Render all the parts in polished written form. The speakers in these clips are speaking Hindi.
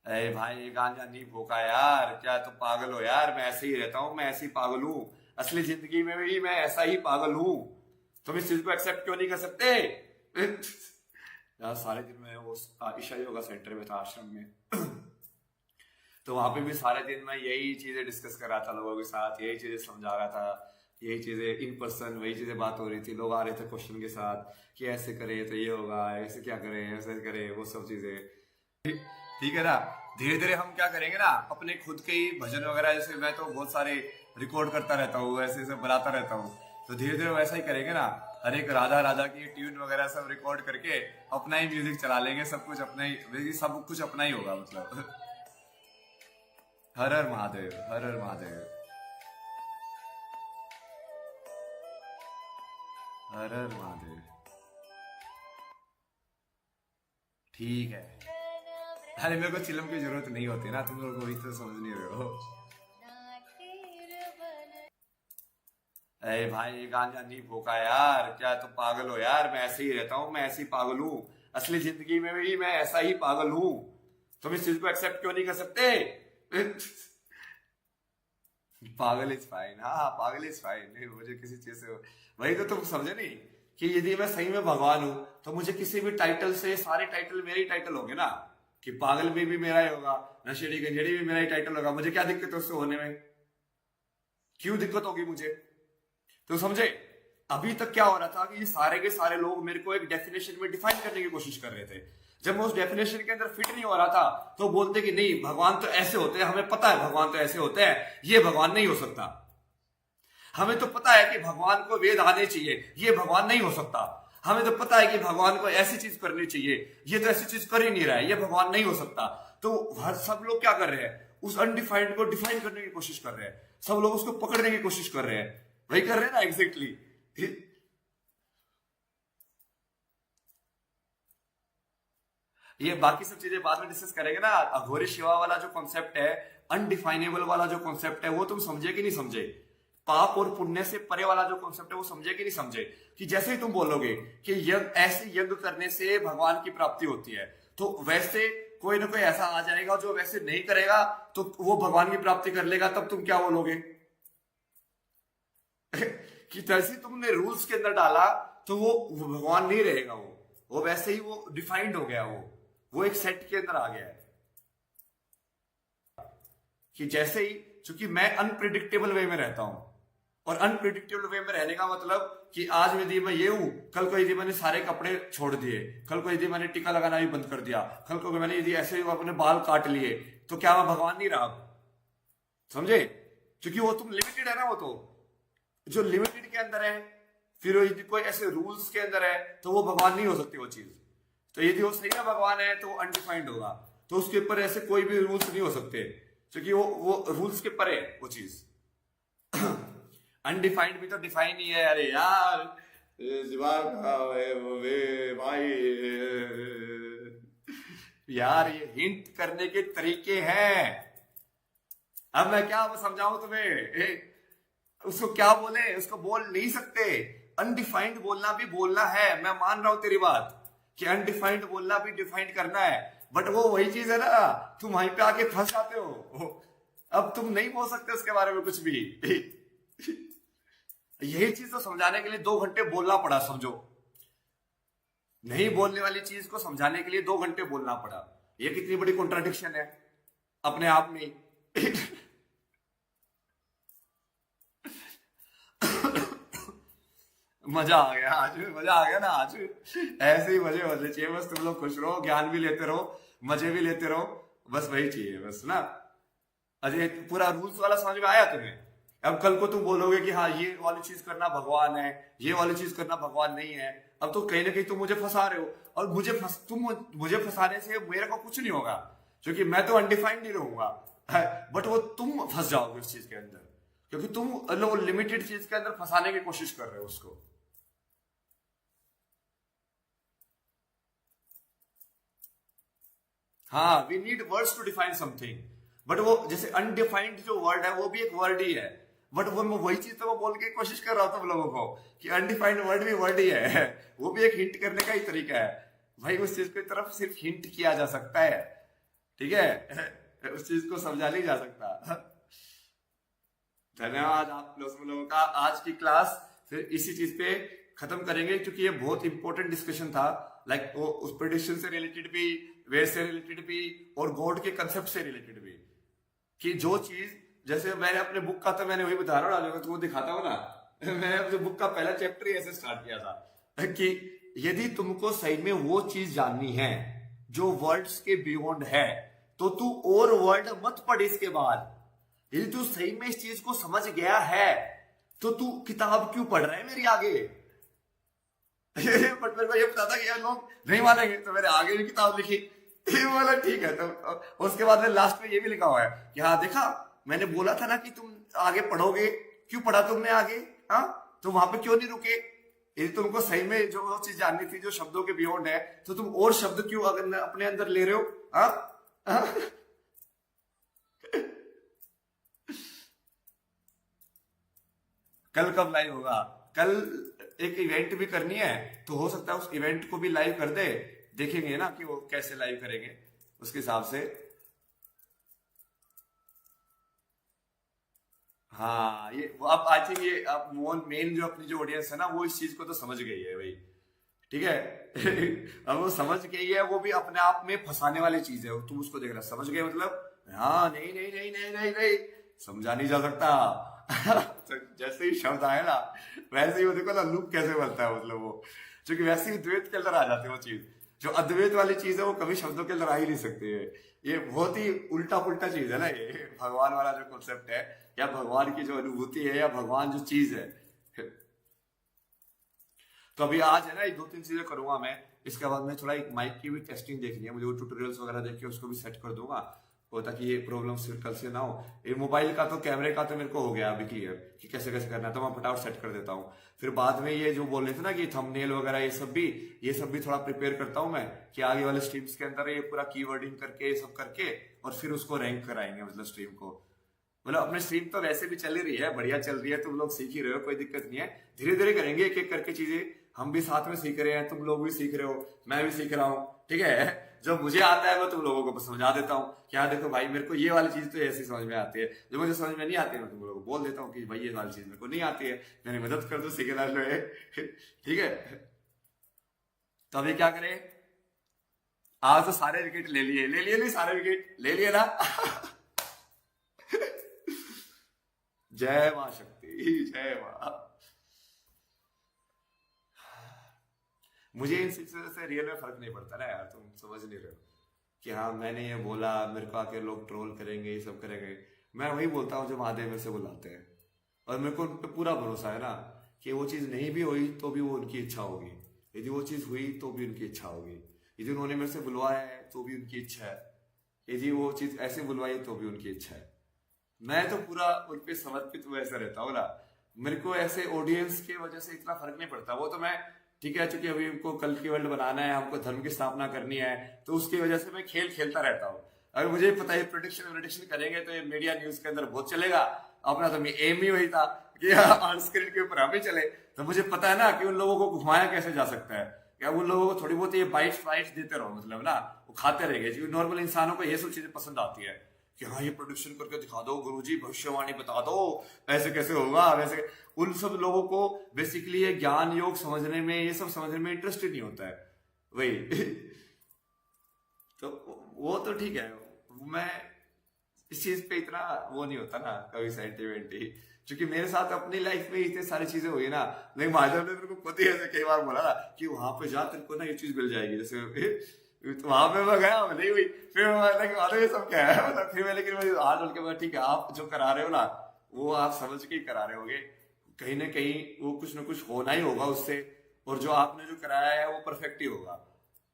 अरे भाई ये गांजा नहीं फूका यार, क्या तुम पागल हो यार? मैं ऐसे ही रहता हूँ, मैं ऐसे ही पागल हूँ। असली जिंदगी में भी मैं ऐसा ही पागल हूँ। तुम इस चीज को एक्सेप्ट क्यों नहीं कर सकते? यार सारे दिन मैं वो ईशा योगा सेंटर में था, आश्रम में। तो वहां पे भी सारे दिन मैं यही चीजें डिस्कस कर रहा था लोगों के साथ, यही चीजें समझा रहा था, यही चीजें इन पर्सन वही चीजें बात हो रही थी। लोग आ रहे थे क्वेश्चन के साथ कि ऐसे करे तो ये होगा, ऐसे क्या करें, ऐसे करें, वो सब चीजें। ठीक है ना? धीरे धीरे हम क्या करेंगे ना, अपने खुद के ही भजन वगैरह, जैसे मैं तो बहुत सारे रिकॉर्ड करता रहता हूँ, ऐसे ऐसे बनाता रहता हूँ। तो धीरे धीरे वैसा ही करेंगे ना। हर एक राधा राधा की ट्यून वगैरह सब रिकॉर्ड करके अपना ही म्यूजिक चला लेंगे, सब कुछ अपना ही, सब कुछ अपना ही होगा मतलब। हर हर महादेव, हर हर महादेव, हर हर महादेव। ठीक है। अरे मेरे को चिलम की जरूरत नहीं होती ना, तुम लोग वही तो समझ नहीं रहे हो। अरे भाई ये गांजा नहीं फूका यार, क्या तुम पागल हो यार? मैं ऐसे ही रहता हूँ, मैं ऐसे ही पागल हूँ। असली जिंदगी में भी मैं ऐसा ही पागल हूँ। तुम इस चीज को एक्सेप्ट क्यों नहीं कर सकते? पागल इज फाइन, हाँ पागल इज फाइन। मुझे किसी चीज से वही तो तुम समझे नहीं कि यदि मैं सही में भगवान हूं तो मुझे किसी भी टाइटल से, सारे टाइटल मेरे ही टाइटल होंगे ना। कि पागल भी मेरा ही होगा, नशेड़ी गंजेड़ी भी मेरा ही टाइटल होगा। मुझे क्या दिक्कत है उससे होने में? क्यों दिक्कत होगी मुझे? तो समझे? अभी तक क्या हो रहा था कि ये सारे के सारे लोग मेरे को एक डेफिनेशन में डिफाइन करने की कोशिश कर रहे थे। जब मैं उस डेफिनेशन के अंदर फिट नहीं हो रहा था तो बोलते कि नहीं भगवान तो ऐसे होते हैं, हमें पता है भगवान तो ऐसे होते हैं, ये भगवान नहीं हो सकता। हमें तो पता है कि भगवान को वेद आने चाहिए, ये भगवान नहीं हो सकता। हमें तो पता है कि भगवान को ऐसी चीज करनी चाहिए, ये तो ऐसी चीज कर ही नहीं रहा है, ये भगवान नहीं हो सकता। तो हर सब लोग क्या कर रहे हैं? उस अनडिफाइंड को डिफाइन करने की कोशिश कर रहे हैं। सब लोग उसको पकड़ने की कोशिश कर रहे हैं। वही कर रहे हैं ना, एग्जैक्टली। ये बाकी सब चीजें बाद में डिस्कस करेंगे ना। अघोरी शिवा वाला जो कॉन्सेप्ट है, अनडिफाइनेबल वाला जो कॉन्सेप्ट है, वो तुम समझे कि नहीं समझे? पाप और पुण्य से परे वाला जो कॉन्सेप्ट है वो समझे कि नहीं समझे? कि जैसे ही तुम बोलोगे कि यज्ञ, ऐसे यज्ञ करने से भगवान की प्राप्ति होती है, तो वैसे कोई ना कोई ऐसा आ जाएगा जो वैसे नहीं करेगा तो वो भगवान की प्राप्ति कर लेगा। तब तुम क्या बोलोगे? कि जैसे ही तुमने रूल्स के अंदर डाला तो वो भगवान नहीं रहेगा। वो वैसे ही वो डिफाइंड हो गया। वो एक सेट के अंदर आ गया है। कि जैसे ही, चूंकि मैं अनप्रिडिक्टेबल वे में रहता हूं, और अनप्रिडिक्टेबल वे में रहने का मतलब कि आज यदि मैं ये हूं, कल को यदि मैंने सारे कपड़े छोड़ दिए, कल को यदि मैंने टीका लगाना भी बंद कर दिया, कल को मैंने यदि ऐसे ही अपने बाल काट लिए, तो क्या मैं भगवान नहीं रहा? समझे? क्योंकि वो तुम लिमिटेड है ना। वो तो जो लिमिटेड के अंदर है, फिर यदि कोई ऐसे रूल्स के अंदर है तो वो भगवान नहीं हो सकती वो चीज। तो यदि वो सही में भगवान है तो वो अनडिफाइंड होगा। तो उसके ऊपर ऐसे कोई भी रूल्स नहीं हो सकते, क्योंकि वो रूल्स के परे है वो चीज। अनडिफाइंड भी तो डिफाइन ही है। अरे यार भाई, यार ये हिंट करने के तरीके हैं। अब मैं क्या समझाऊं तुम्हें? उसको क्या बोले? उसको बोल नहीं सकते। अनडिफाइंड बोलना भी बोलना है, मैं मान रहा हूं तेरी बात कि अनडिफाइंड बोलना भी डिफाइंड करना है। बट वो वही चीज है ना, तुम वहीं पे आके फंस जाते हो। अब तुम नहीं बोल सकते उसके बारे में कुछ भी। यही चीज तो समझाने के लिए 2 घंटे बोलना पड़ा, समझो। नहीं बोलने वाली चीज को समझाने के लिए 2 घंटे बोलना पड़ा। ये कितनी बड़ी कॉन्ट्राडिक्शन है अपने आप में। मजा आ गया आज, मजा आ गया ना आज। ऐसे ही मजे होने चाहिए, बस तुम लोग खुश रहो, ज्ञान भी लेते रहो, मजे भी लेते रहो, बस वही चाहिए बस ना। अजय पूरा रूल्स वाला समझ में आया तुम्हें? अब कल को तुम बोलोगे कि हाँ ये वाली चीज करना भगवान है, ये वाली चीज करना भगवान नहीं है। अब तो कहीं ना कहीं तुम मुझे फंसा रहे हो, और तुम मुझे फंसाने से मेरे को कुछ नहीं होगा, क्योंकि मैं तो अनडिफाइंड नहीं रहूंगा। बट वो तुम फंस जाओगे उस चीज के अंदर, क्योंकि तुम लिमिटेड चीज के अंदर फंसाने की कोशिश कर रहे हो उसको। हाँ, we need words to define something. But वो जैसे अनडिफाइंड जो वर्ड है वो भी एक वर्ड ही है। बट वो मैं वही चीज तो मैं बोल के कोशिश कर रहा था तुम लोगों को कि अनडिफाइंड वर्ड भी वर्ड ही है। वो भी एक हिंट करने का ही तरीका है। भाई उस चीज की तरफ सिर्फ हिंट किया जा सकता है। ठीक है। उस चीज को समझा नहीं जा सकता। धन्यवाद आप लोगों का। आज की क्लास फिर इसी चीज पे खत्म करेंगे, क्योंकि ये बहुत इंपॉर्टेंट डिस्कशन था। लाइक वो उस प्रेडिक्शन से रिलेटेड भी, वे से रिलेटेड भी, और गॉड के कंसेप्ट से रिलेटेड भी, कि जो चीज, जैसे मैंने अपने बुक का, तो मैंने वही बता रहा हूँ, तो वो दिखाता हूँ ना। मैंने अपने बुक का पहला चैप्टर ही ऐसे स्टार्ट किया था कि यदि तुमको सही में वो चीज जाननी है जो वर्ड्स के बियॉन्ड है, तो तू और वर्ड मत पढ़ इसके बाद। यदि तू सही में इस चीज को समझ गया है, तो तू किताब क्यों पढ़ रहा है मेरी आगे? बट मेरे को ये पता था कि यार लोग नहीं मानेंगे, तो मैंने आगे भी किताब लिखी। बोला ठीक है। तो उसके बाद में लास्ट में ये भी लिखा हुआ है कि हाँ देखा, मैंने बोला था ना कि तुम आगे पढ़ोगे, क्यों पढ़ा तुमने आगे? हाँ, तो वहां पे क्यों नहीं रुके? यदि तुमको सही में जो चीज जाननी थी जो शब्दों के बियॉन्ड है, तो तुम और शब्द क्यों अगर अपने अंदर ले रहे हो? हाँ, कल कब लाइव होगा? कल एक इवेंट भी करनी है, तो हो सकता है उस इवेंट को भी लाइव कर दे। देखेंगे ना कि वो कैसे लाइव करेंगे, उसके हिसाब से। हाँ, ये अब आई थिंक ये अब मेन जो अपनी जो ऑडियंस है ना, वो इस चीज को तो समझ गई है भाई। ठीक है। अब वो समझ गई है, वो भी अपने आप में फंसाने वाली चीज है, तुम उसको देखना। समझ गए मतलब? हाँ, नहीं नहीं नहीं नहीं नहीं नहीं, समझा नहीं जा सकता। तो जैसे ही शब्द आए ना, वैसे ही वो देखो ना लूप कैसे बनता है, मतलब वो, क्योंकि वैसे ही द्वैत के अंदर आ जाते हैं वो चीज। जो अद्वैत वाली चीज है वो कभी शब्दों के अंदर आ ही नहीं सकती है। ये बहुत ही उल्टा पुल्टा चीज है ना ये भगवान वाला जो कॉन्सेप्ट है, या भगवान की जो अनुभूति है, या भगवान जो चीज है। तो अभी आज है ना, ये 2-3 चीजें करूंगा मैं। इसके बाद में थोड़ा एक माइक की भी टेस्टिंग देखनी है मुझे, वो ट्यूटोरियल्स वगैरह देख के उसको भी सेट कर दूंगा, वो ताकि ये प्रॉब्लम फिर कल से ना हो। ये मोबाइल का तो, कैमरे का तो मेरे को हो गया अभी क्लियर कि कैसे कैसे करना है, तो मैं फटाफट सेट कर देता हूँ। फिर बाद में ये जो बोल रहे थे ना कि थंबनेल वगैरह, ये सब भी थोड़ा प्रिपेयर करता हूँ मैं, कि आगे वाले स्ट्रीम्स के अंदर ये पूरा कीवर्डिंग करके, ये सब करके, और फिर उसको रैंक कराएंगे, मतलब स्ट्रीम को। मतलब अपने स्ट्रीम तो वैसे भी चल ही रही है, बढ़िया चल रही है, तुम लोग सीख ही रहे हो, कोई दिक्कत नहीं है। धीरे धीरे करेंगे एक एक करके चीजें, हम भी साथ में सीख रहे हैं, तुम लोग भी सीख रहे हो, मैं भी सीख रहा हूँ। ठीक है। जो मुझे आता है वो तुम लोगों को समझा देता हूँ, क्या देखो भाई मेरे को ये वाली चीज तो ऐसी समझ में आती है, जो मुझे समझ में नहीं आती है मैं तुम लोगों को बोल देता हूँ कि भाई ये वाली चीज मेरे को नहीं आती है, मेरी मदद कर दो सीखना जो है। ठीक है। तो अभी क्या करें? आज तो सारे विकेट ले लिए नहीं, सारे विकेट ले लिए ना। जय मां शक्ति, जय मां। मुझे इन चीजों से रियल में फर्क नहीं पड़ता ना यार, तुम समझ नहीं रहे हो कि हाँ मैंने ये बोला, मेरे को आके लोग ट्रोल करेंगे, ये सब करेंगे। मैं वही बोलता हूँ जो महादेव मेरे से बुलाते हैं, और मेरे को उन पर पूरा भरोसा है ना कि वो चीज नहीं भी हुई तो भी वो उनकी इच्छा होगी, यदि वो चीज हुई तो भी उनकी इच्छा होगी, यदि उन्होंने मेरे से बुलवाया है तो भी उनकी इच्छा है, यदि वो चीज ऐसे बुलवाई तो भी उनकी इच्छा है। मैं तो पूरा उन पे समर्पित वैसे रहता हूँ ना, मेरे को ऐसे ऑडियंस के वजह से इतना फर्क नहीं पड़ता। वो तो मैं, ठीक है, चूंकि अभी हमको कल की वर्ल्ड बनाना है, हमको धर्म की स्थापना करनी है, तो उसकी वजह से मैं खेल खेलता रहता हूँ। अगर मुझे पता है प्रोडिक्शन करेंगे तो ये मीडिया न्यूज के अंदर बहुत चलेगा, अपना तो एम ही वही था कि ऑन स्क्रीन के ऊपर हम ही चले। तो मुझे पता है ना कि उन लोगों को घुमाया कैसे जा सकता है, क्या उन लोगों को थोड़ी बहुत ये बाइट्स देते रहो, मतलब ना वो खाते रहेंगे। क्योंकि नॉर्मल इंसानों को ये सब चीजें पसंद आती है कि हाँ ये प्रोडिक्शन करके दिखा दो, गुरुजी भविष्यवाणी बता दो, ऐसे कैसे होगा वैसे। उन सब लोगों को बेसिकली ये ज्ञान योग समझने में, ये सब समझने में इंटरेस्ट ही नहीं होता है वही। तो वो तो ठीक है, मैं इस चीज पे इतना वो नहीं होता ना कभी सेंटिमेंट ही, क्योंकि मेरे साथ अपनी लाइफ में इतनी सारी चीजें हुई ना। लेकिन महादेव ने मेरे को खुद ही ऐसे कई बार बोला ना कि वहां पे जा तेरे को ना ये चीज मिल जाएगी, जैसे तो वहां पे मैं गया, नहीं हुई। फिर ये सब क्या है, मतलब फिर मैं, लेकिन मैं हाथ बोल के, ठीक है आप जो करा रहे हो ना वो आप समझ के ही करा रहे होगे, कहीं ना कहीं वो कुछ ना कुछ होना ही होगा उससे, और जो आपने जो कराया है वो परफेक्ट ही होगा,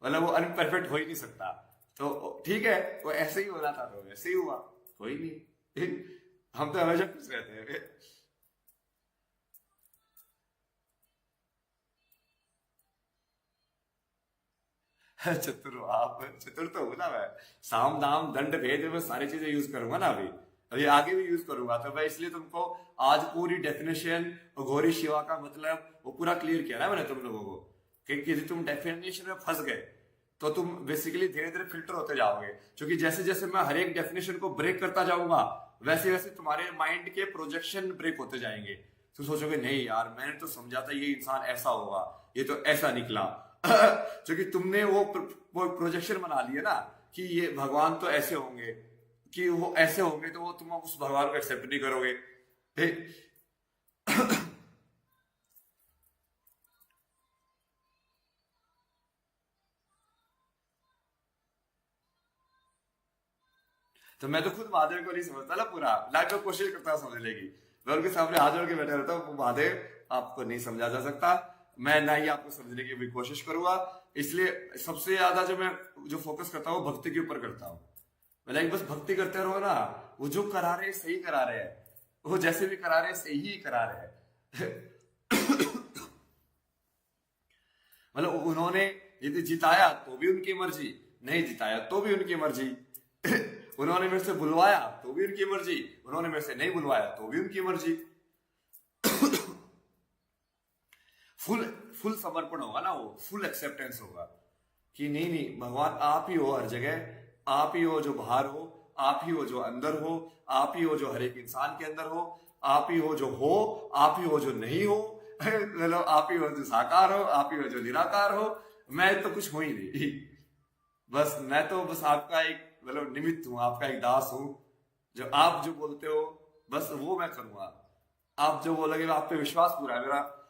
मतलब वो अनपरफेक्ट हो ही नहीं सकता। तो ठीक है, वो ऐसे ही होना था, तो वैसे ही हुआ, कोई नहीं। हम तो हमेशा खुश रहते हैं। चतुर, आप चतुर तो हूं ना मैं, साम दाम दंड भेद में सारी चीजें यूज करूंगा ना अभी, अभी आगे भी यूज करूंगा। तो मैं इसलिए तुमको आज पूरी डेफिनेशन घोरी शिवा का मतलब वो पूरा क्लियर किया ना मैंने तुम लोगों को, कि यदि तुम डेफिनेशन में फंस गए तो तुम बेसिकली धीरे धीरे फिल्टर होते जाओगे, क्योंकि जैसे जैसे मैं हर एक डेफिनेशन को ब्रेक करता जाऊंगा वैसे वैसे तुम्हारे माइंड के प्रोजेक्शन ब्रेक होते जाएंगे। तो सोचोगे नहीं यार मैंने तो समझा था ये इंसान ऐसा होगा, ये तो ऐसा निकला। क्योंकि तुमने वो प्रोजेक्शन बना लिया ना कि ये भगवान तो ऐसे होंगे, कि वो ऐसे होंगे, तो वो तुम उस भगवान को एक्सेप्ट नहीं करोगे। तो मैं तो खुद महादेव को नहीं समझता ना पूरा, लाइफ में कोशिश करता हूँ समझने की। मैं उनके सामने हाथ जोड़ के बैठा रहता हूँ, महादेव आपको नहीं समझा जा सकता, मैं ना ही आपको समझने की भी कोशिश करूंगा। इसलिए सबसे ज्यादा जो मैं जो फोकस करता हूँ भक्ति के ऊपर करता हूँ। मैं लाइक बस भक्ति करते रहो ना, वो जो करा रहे हैं सही करा रहे हैं, वो जैसे भी करा रहे हैं सही ही करा रहे हैं। मतलब उन्होंने यदि जिताया तो भी उनकी मर्जी, नहीं जिताया तो भी उनकी मर्जी। उन्होंने मेरे से बुलवाया तो भी उनकी मर्जी, उन्होंने मेरे से नहीं बुलवाया तो भी उनकी मर्जी। फुल फुल समर्पण होगा ना, वो फुल एक्सेप्टेंस होगा कि नहीं नहीं भगवान आप ही हो हर जगह, आप ही हो जो बाहर हो, आप ही हो जो अंदर हो, आप ही हो जो हर एक इंसान के अंदर हो, आप ही हो जो हो, आप ही हो जो नहीं हो, मतलब आप ही हो जो साकार हो, आप ही हो जो निराकार हो। मैं तो कुछ हो ही नहीं, बस मैं तो बस आपका एक मतलब निमित्त हूं, आपका एक दास हूं। जो आप जो बोलते हो बस वो मैं करूंगा, आप जो बोलोगे आप पे विश्वास पूरा है मेरा।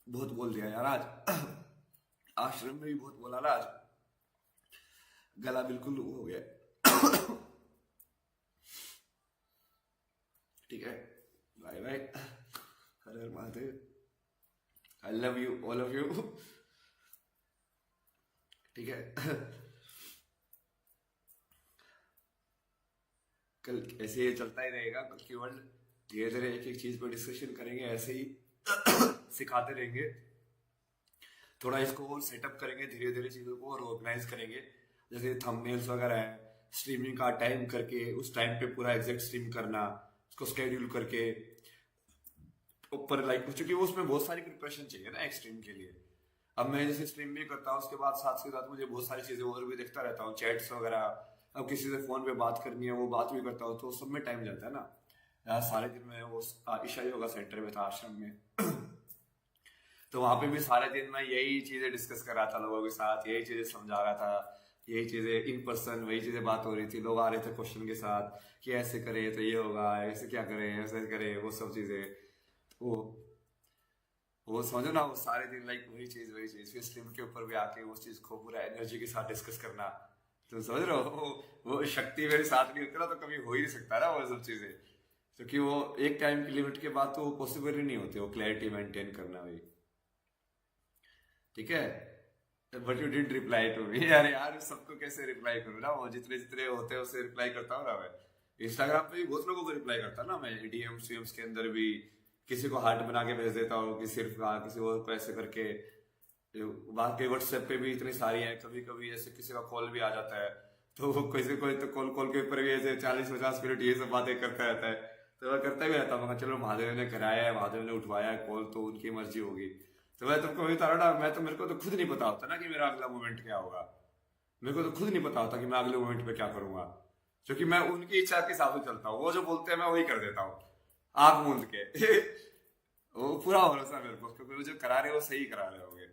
बहुत बोल दिया यार आज, आश्रम में भी बहुत बोला ना आज, गला बिल्कुल हो गया। ठीक है, बाय बाय, हर हर Mahadev, I love you all of you. ठीक है, कल ऐसे ये चलता ही रहेगा, कल की वर्ल्ड धीरे धीरे एक एक चीज पर डिस्कशन करेंगे, ऐसे ही सिखाते रहेंगे, थोड़ा इसको और सेटअप करेंगे, धीरे धीरे चीजों को और ऑर्गेनाइज करेंगे। जैसे थंबनेल्स वगैरह है, स्ट्रीमिंग का टाइम करके उस टाइम पे पूरा एग्जैक्ट स्ट्रीम करना, उसको स्केड्यूल करके ऊपर लाइक, क्योंकि वो उसमें बहुत सारी प्रिपरेशन चाहिए ना एक स्ट्रीम के लिए। अब मैं जैसे स्ट्रीम भी करता हूँ, उसके बाद साथ के साथ मुझे बहुत सारी चीजें और भी देखता रहता हूँ, चैट्स वगैरह, अब किसी से फोन पे बात करनी है वो बात भी करता हूँ, तो सब में टाइम जाता है ना यार। सारे दिन में वो ईशा योगा सेंटर में था आश्रम में, तो वहां पे भी सारे दिन मैं यही चीजें डिस्कस कर रहा था लोगों के साथ, यही चीजें समझा रहा था, यही चीजें इन पर्सन वही चीजें बात हो रही थी, लोग आ रहे थे क्वेश्चन के साथ कि ऐसे करे तो ये होगा, ऐसे क्या करे, ऐसे करे, वो सब चीजें, वो समझो ना, वो सारे दिन लाइक वही चीज फिर स्ट्रीम के ऊपर भी आके उस चीज को पूरा एनर्जी के साथ डिस्कस करना। तो समझ रहे हो, वो शक्ति मेरे साथ नहीं होती ना तो कभी हो ही नहीं सकता ना वो सब चीजें, क्योंकि वो एक टाइम की लिमिट के बाद तो वो पॉसिबल ही नहीं होती वो क्लैरिटी मेंटेन करना भी। ठीक है, but you did reply to me. यार यार सबको कैसे रिप्लाई करूँ ना, वो जितने जितने होते हैं उससे रिप्लाई करता हूँ ना मैं। इंस्टाग्राम पे भी बहुत लोगों को रिप्लाई करता ना मैं, डीएम्स वीएम्स के अंदर भी किसी को हार्ट बना के भेज देता हूँ, किसी किसी और को ऐसे करके। बाकी व्हाट्सएप पे भी इतनी सारी है, कभी कभी ऐसे किसी का कॉल भी आ जाता है, तो किसी को तो कॉल के ऊपर भी ऐसे 40-50 मिनट ये सब बातें करता रहता है, तो मैं करता भी रहता हूँ, चलो महादेव ने कराया है, महादेव ने उठवाया है कॉल, तो उनकी मर्जी होगी। तो मैं तुमको बता रहा ना, मैं तो मेरे को तो खुद नहीं पता होता ना कि मेरा अगला मोमेंट क्या होगा, मेरे को तो खुद नहीं पता होता कि मैं अगले मोमेंट पे क्या करूंगा, क्योंकि मैं उनकी इच्छा के हिसाब से चलता हूँ, वो जो बोलते हैं मैं वही कर देता हूँ आंख मूंद के। वो पूरा भरोसा मेरे को, क्योंकि वो जो करा रहे हो सही करा रहे होगे।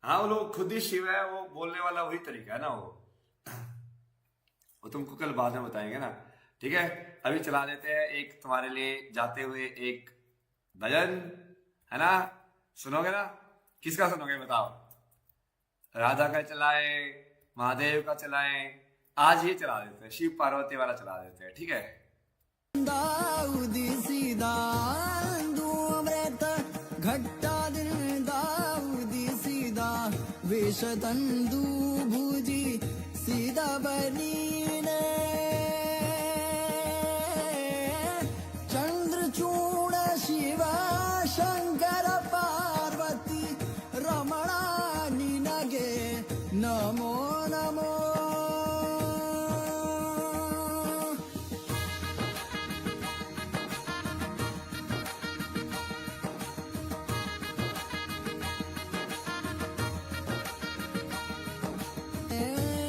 हाँ, वो लोग खुद ही शिव है, वो बोलने वाला वही तरीका है ना, वो तुमको कल बाद में बताएंगे ना। ठीक है, अभी चला देते हैं एक तुम्हारे लिए जाते हुए एक भजन, है ना, सुनोगे ना? किसका सुनोगे बताओ? राधा का चलाए, महादेव का चलाए, आज ये चला देते हैं, शिव पार्वती वाला चला देते हैं। ठीक है, ಘಟ್ಟದಿಂದ ಉದಿಸಿದ ವಿಷ ತಂದು ಭುಜಿ ಸಿದ ಬಲೀನೆ ಚಂದ್ರಚೂಡ ಶಿವ ಶಂಕರ ಪಾರ್ವತಿ ರಮಣ ನಿನಗೆ ನಮೋ ನಮೋ.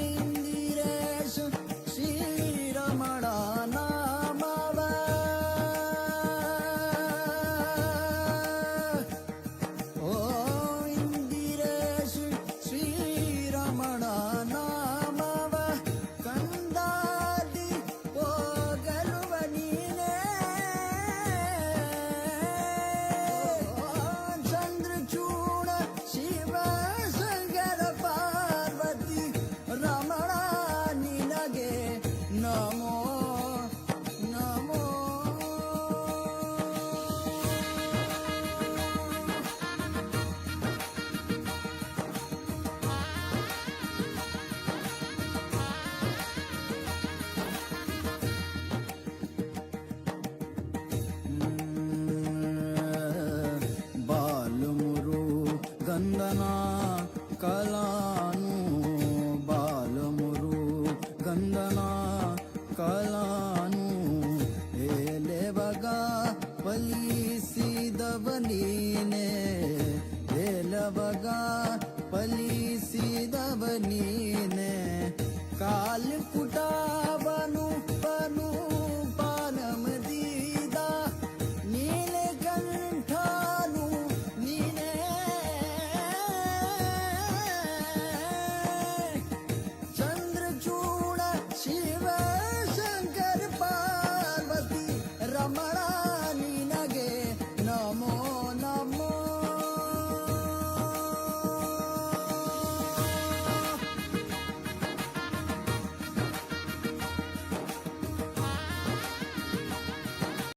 ಇಂದಿರೇಶ ಶ್ರೀರಮಣ ನಾಮವ ಓ ಇಂದಿರೇಶ ಶ್ರೀರಮಣ ನಾಮವ ಕಂದಾದಿ ಹೋಗಲುವ ನೀನೇ ಚಂದ್ರಚೂಡ ಶಿವ ಶಂಕರ ಪಾರ್ವತಿ ರಮಣ ನಿನಗೆ ನಮೋ ನಮೋ. ಬಾಲುಮುರು ಗಂಧನ ಕಲಾನು ಬಾಲುಮುರು ಗಂಧನ ಕಲಾನು ಏಲೆವಗ ಬಲಿಸಿದವಲೀನೆ ಏಲವಗ